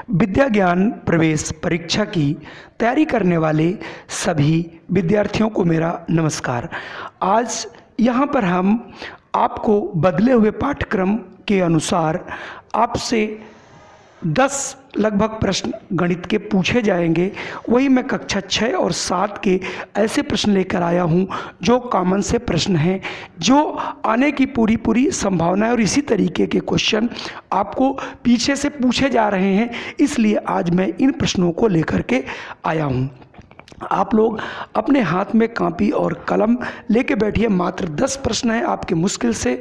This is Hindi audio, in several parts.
विद्या ज्ञान प्रवेश परीक्षा की तैयारी करने वाले सभी विद्यार्थियों को मेरा नमस्कार। आज यहाँ पर हम आपको बदले हुए पाठ्यक्रम के अनुसार आपसे 10 लगभग प्रश्न गणित के पूछे जाएंगे। वही मैं कक्षा 6 और 7 के ऐसे प्रश्न लेकर आया हूँ जो कॉमन से प्रश्न हैं, जो आने की पूरी संभावना है और इसी तरीके के क्वेश्चन आपको पीछे से पूछे जा रहे हैं। इसलिए आज मैं इन प्रश्नों को लेकर के आया हूँ। आप लोग अपने हाथ में कॉपी और कलम लेके बैठिए। मात्र 10 प्रश्न हैं, आपके मुश्किल से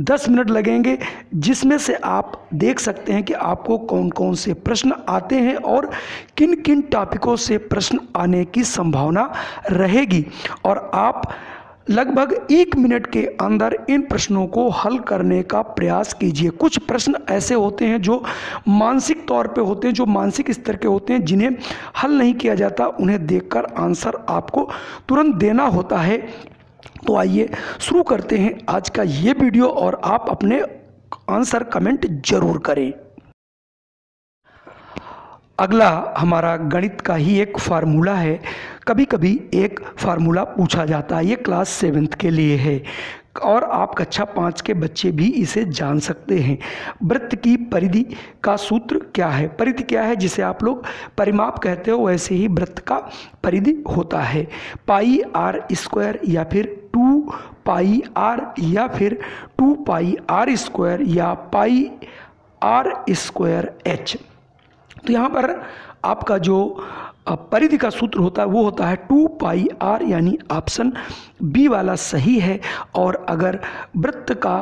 10 मिनट लगेंगे, जिसमें से आप देख सकते हैं कि आपको कौन कौन से प्रश्न आते हैं और किन किन टॉपिकों से प्रश्न आने की संभावना रहेगी। और आप लगभग 1 मिनट के अंदर इन प्रश्नों को हल करने का प्रयास कीजिए। कुछ प्रश्न ऐसे होते हैं जो मानसिक तौर पे होते हैं, जो मानसिक स्तर के होते हैं, जिन्हें हल नहीं किया जाता। उन्हें देखकर आंसर आपको तुरंत देना होता है। तो आइए शुरू करते हैं आज का ये वीडियो और आप अपने आंसर कमेंट जरूर करें। अगला हमारा गणित का ही एक फार्मूला है। कभी कभी एक फार्मूला पूछा जाता है, ये क्लास 7th के लिए है और आप कक्षा 5 के बच्चे भी इसे जान सकते हैं। वृत्त की परिधि का सूत्र क्या है? परिधि क्या है? जिसे आप लोग परिमाप कहते हो, वैसे ही वृत्त का परिधि होता है पाई आर स्क्वायर या फिर 2 पाई आर या फिर 2 पाई आर स्क्वायर या पाई आर स्क्वायर एच। तो यहाँ पर आपका जो परिधि का सूत्र होता है वो होता है 2 पाई आर, यानी ऑप्शन बी वाला सही है। और अगर वृत्त का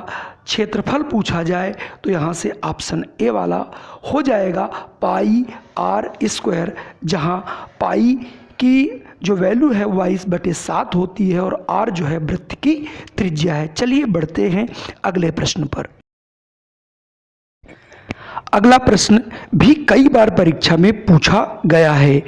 क्षेत्रफल पूछा जाए तो यहाँ से ऑप्शन ए वाला हो जाएगा पाई आर स्क्वायर, जहाँ पाई की जो वैल्यू है 22/7 होती है और आर जो है वृत्त की त्रिज्या है। चलिए बढ़ते हैं अगले प्रश्न पर। अगला प्रश्न भी कई बार परीक्षा में पूछा गया है।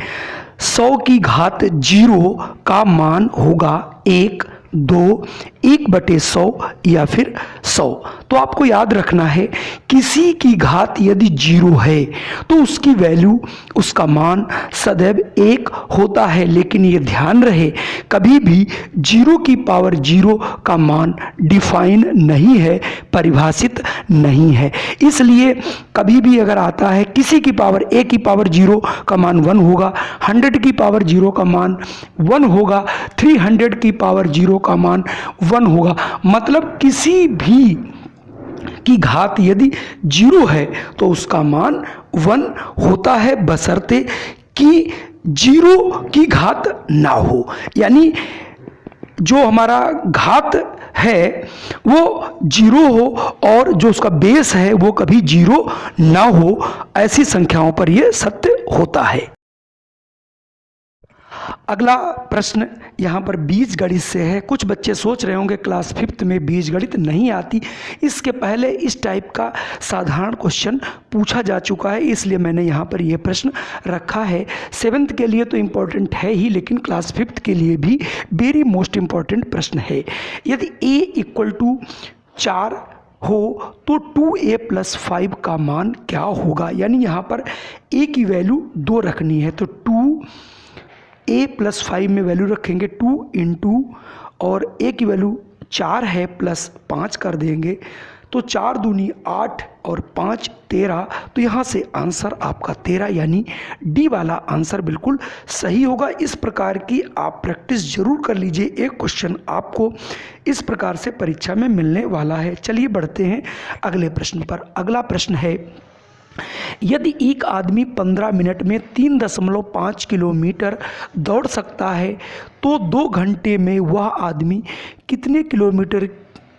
100 की घात 0 का मान होगा 1, 2, 1/100 या फिर 100। तो आपको याद रखना है, किसी की घात यदि 0 है तो उसकी वैल्यू, उसका मान सदैव 1 होता है। लेकिन ये ध्यान रहे, कभी भी 0 की पावर 0 का मान डिफाइन नहीं है, परिभाषित नहीं है। इसलिए कभी भी अगर आता है किसी की पावर a की पावर 0 का मान 1 होगा, 100 की पावर 0 का मान 1 होगा, 300 की पावर 0 का मान 1 होगा। मतलब किसी भी की घात यदि 0 है तो उसका मान 1 होता है, बशर्ते कि 0 की घात ना हो। यानी जो हमारा घात है वो 0 हो और जो उसका बेस है वो कभी 0 ना हो। ऐसी संख्याओं पर यह सत्य होता है। अगला प्रश्न यहाँ पर बीजगणित से है। कुछ बच्चे सोच रहे होंगे क्लास 5th में बीजगणित नहीं आती। इसके पहले इस टाइप का साधारण क्वेश्चन पूछा जा चुका है, इसलिए मैंने यहाँ पर यह प्रश्न रखा है। 7th के लिए तो इम्पोर्टेंट है ही, लेकिन क्लास 5th के लिए भी वेरी मोस्ट इम्पॉर्टेंट प्रश्न है। यदि a = 4 हो तो 2a + 5 का मान क्या होगा? यानी यहाँ पर a की वैल्यू 2 रखनी है, तो 2a + 5 में वैल्यू रखेंगे 2 × और a की वैल्यू 4 है प्लस 5 कर देंगे, तो 4 दूनी 8 और 5 13। तो यहाँ से आंसर आपका 13, यानी डी वाला आंसर बिल्कुल सही होगा। इस प्रकार की आप प्रैक्टिस जरूर कर लीजिए, एक क्वेश्चन आपको इस प्रकार से परीक्षा में मिलने वाला है। चलिए बढ़ते हैं अगले प्रश्न पर। अगला प्रश्न है, यदि एक आदमी 15 मिनट में 3.5 किलोमीटर दौड़ सकता है तो 2 घंटे में वह आदमी कितने किलोमीटर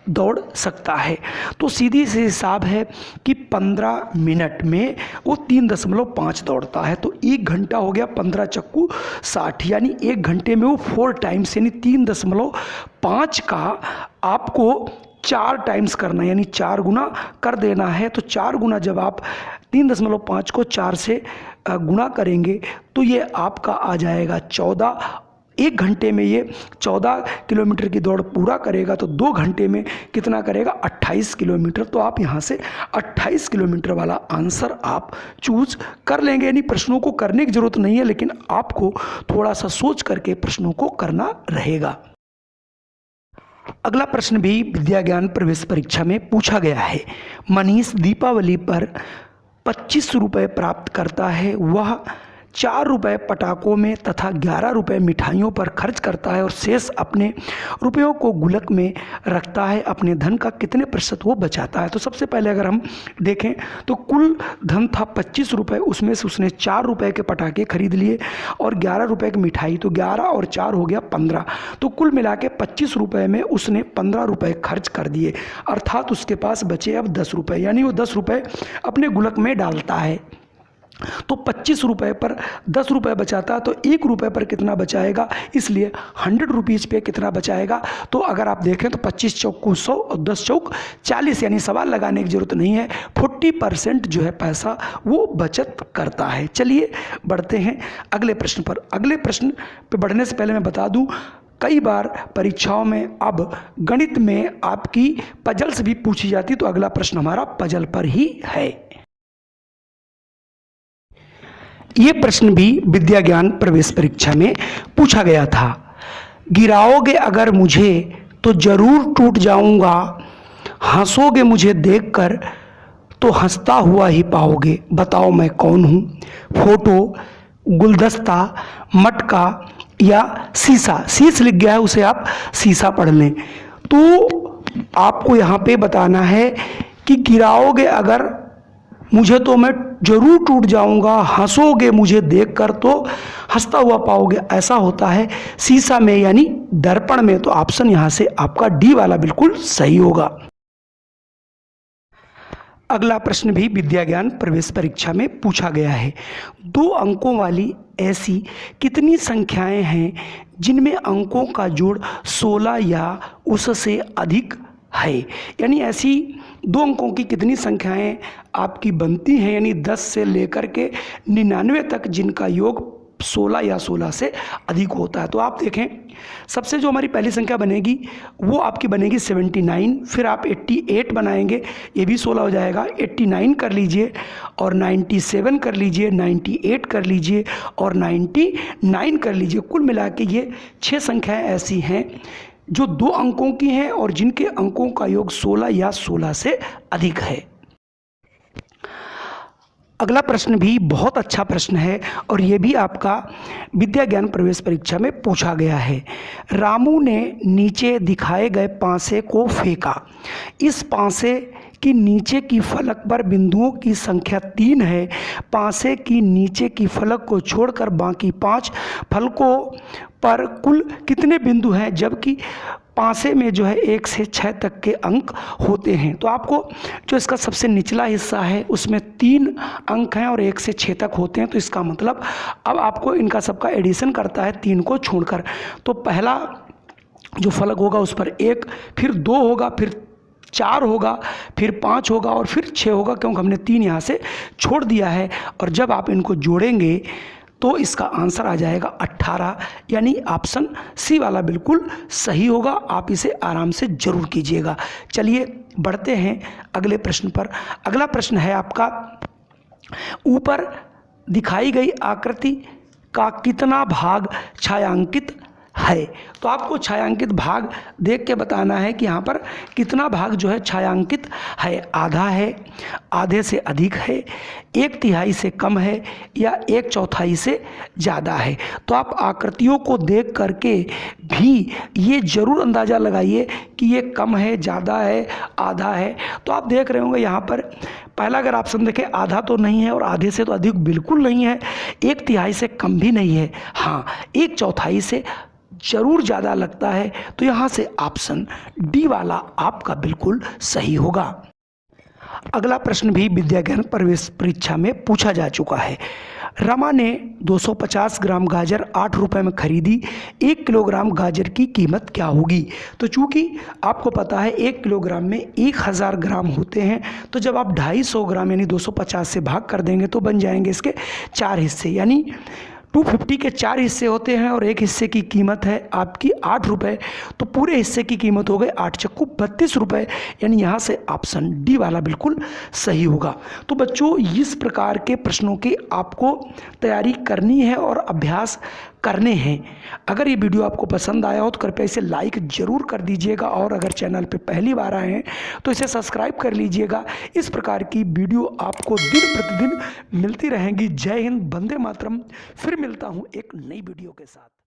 दौड़ सकता है? तो सीधी सी हिसाब है कि 15 मिनट में वो 3.5 दौड़ता है, तो 1 घंटा हो गया 15 × 60, यानी 1 घंटे में वो 4 टाइम्स, यानी 3.5 का आपको 4 टाइम्स करना, यानी 4 गुना कर देना है। तो 4 गुना जब आप 3.5 को 4 से गुणा करेंगे तो ये आपका आ जाएगा 14। 1 घंटे में ये 14 किलोमीटर की दौड़ पूरा करेगा तो 2 घंटे में कितना करेगा, 28 किलोमीटर। तो आप यहाँ से 28 किलोमीटर वाला आंसर आप चूज कर लेंगे। यानी प्रश्नों को करने की जरूरत नहीं है, लेकिन आपको थोड़ा सा सोच करके प्रश्नों को करना रहेगा। अगला प्रश्न भी विद्या ज्ञान प्रवेश परीक्षा में पूछा गया है। मनीष दीपावली पर 25 रुपये प्राप्त करता है। वह 4 रुपये पटाखों में तथा 11 रुपये मिठाइयों पर खर्च करता है और शेष अपने रुपयों को गुल्लक में रखता है। अपने धन का कितने प्रतिशत वो बचाता है? तो सबसे पहले अगर हम देखें तो कुल धन था 25 रुपये, उसमें से उसने 4 रुपये के पटाखे खरीद लिए और 11 रुपये की मिठाई, तो 11 और 4 हो गया 15। तो कुल मिला के 25 रुपये में उसने 15 रुपये खर्च कर दिए, अर्थात उसके पास बचे अब 10 रुपये, यानी वो 10 रुपये अपने गुल्लक में डालता है। तो 25 रुपये पर 10 रुपये बचाता, तो 1 रुपये पर कितना बचाएगा, इसलिए 100 रुपीज़ पे कितना बचाएगा। तो अगर आप देखें तो 25 चौक 100 और 10 चौक 40, यानी सवाल लगाने की जरूरत नहीं है, 40% जो है पैसा वो बचत करता है। चलिए बढ़ते हैं अगले प्रश्न पर। अगले प्रश्न पर बढ़ने से पहले मैं बता दूं, कई बार परीक्षाओं में अब गणित में आपकी पजल्स भी पूछी जाती, तो अगला प्रश्न हमारा पजल पर ही है। ये प्रश्न भी विद्या ज्ञान प्रवेश परीक्षा में पूछा गया था। गिराओगे अगर मुझे तो जरूर टूट जाऊंगा, हंसोगे मुझे देखकर तो हंसता हुआ ही पाओगे, बताओ मैं कौन हूँ? फोटो, गुलदस्ता, मटका या शीशा? शीश लिख गया है, उसे आप शीशा पढ़ लें। तो आपको यहाँ पे बताना है कि गिराओगे अगर मुझे तो मैं जरूर टूट जाऊंगा, हंसोगे मुझे देखकर तो हंसता हुआ पाओगे, ऐसा होता है शीशा में यानी दर्पण में। तो ऑप्शन यहां से आपका डी वाला बिल्कुल सही होगा। अगला प्रश्न भी विद्या ज्ञान प्रवेश परीक्षा में पूछा गया है। 2 अंकों वाली ऐसी कितनी संख्याएं हैं जिनमें अंकों का जोड़ 16 या उससे अधिक है? यानी ऐसी 2 अंकों की कितनी संख्याएं आपकी बनती हैं, यानी 10 से लेकर के 99 तक, जिनका योग 16 या 16 से अधिक होता है। तो आप देखें, सबसे जो हमारी पहली संख्या बनेगी वो आपकी बनेगी 79, फिर आप 88 बनाएंगे, ये भी 16 हो जाएगा, 89 कर लीजिए और 97 कर लीजिए, 98 कर लीजिए और 99 कर लीजिए। कुल मिला के ये 6 संख्याएं ऐसी हैं जो 2 अंकों की हैं और जिनके अंकों का योग 16 या 16 से अधिक है। अगला प्रश्न भी बहुत अच्छा प्रश्न है और ये भी आपका विद्या ज्ञान प्रवेश परीक्षा में पूछा गया है। रामू ने नीचे दिखाए गए पासे को फेंका। इस पासे की नीचे की फलक पर बिंदुओं की संख्या 3 है। पासे की नीचे की फलक को छोड़कर बाकी 5 फलकों पर कुल कितने बिंदु हैं, जबकि पासे में जो है 1 से 6 तक के अंक होते हैं। तो आपको जो इसका सबसे निचला हिस्सा है उसमें 3 अंक हैं और 1 से 6 तक होते हैं। तो इसका मतलब अब आपको इनका सबका एडिशन करता है 3 को छोड़कर। तो पहला जो फलक होगा उस पर 1, फिर 2 होगा, फिर 4 होगा, फिर 5 होगा और फिर 6 होगा, क्योंकि हमने 3 यहाँ से छोड़ दिया है। और जब आप इनको जोड़ेंगे तो इसका आंसर आ जाएगा 18, यानी ऑप्शन सी वाला बिल्कुल सही होगा। आप इसे आराम से जरूर कीजिएगा। चलिए बढ़ते हैं अगले प्रश्न पर। अगला प्रश्न है आपका, ऊपर दिखाई गई आकृति का कितना भाग छायांकित है? तो आपको छायांकित भाग देख के बताना है कि यहाँ पर कितना भाग जो है छायांकित है। आधा है, आधे से अधिक है, 1/3 से कम है या 1/4 से ज़्यादा है। तो आप आकृतियों को देख करके भी ये ज़रूर अंदाज़ा लगाइए कि ये कम है, ज़्यादा है, आधा है। तो आप देख रहे होंगे यहाँ पर पहला अगर ऑप्शन देखें, आधा तो नहीं है और आधे से तो अधिक बिल्कुल नहीं है, 1/3 से कम भी नहीं है, हाँ 1/4 से जरूर ज़्यादा लगता है। तो यहाँ से ऑप्शन डी वाला आपका बिल्कुल सही होगा। अगला प्रश्न भी विद्या ज्ञान प्रवेश परीक्षा में पूछा जा चुका है। रमा ने 250 ग्राम गाजर 8 रुपये में खरीदी। 1 किलोग्राम गाजर की कीमत क्या होगी? तो चूँकि आपको पता है 1 किलोग्राम में 1000 ग्राम होते हैं, तो जब आप 250 ग्राम यानी 250 से भाग कर देंगे तो बन जाएंगे इसके 4 हिस्से, यानी 250 के 4 हिस्से होते हैं और एक हिस्से की कीमत है आपकी 8 रुपये, तो पूरे हिस्से की कीमत हो गई 8 चक्कू 32 रुपये, यानी यहाँ से ऑप्शन डी वाला बिल्कुल सही होगा। तो बच्चों इस प्रकार के प्रश्नों की आपको तैयारी करनी है और अभ्यास करने हैं। अगर ये वीडियो आपको पसंद आया हो तो कृपया इसे लाइक ज़रूर कर दीजिएगा और अगर चैनल पे पहली बार आए हैं तो इसे सब्सक्राइब कर लीजिएगा। इस प्रकार की वीडियो आपको दिन प्रतिदिन मिलती रहेंगी। जय हिंद, वंदे मातरम। फिर मिलता हूँ एक नई वीडियो के साथ।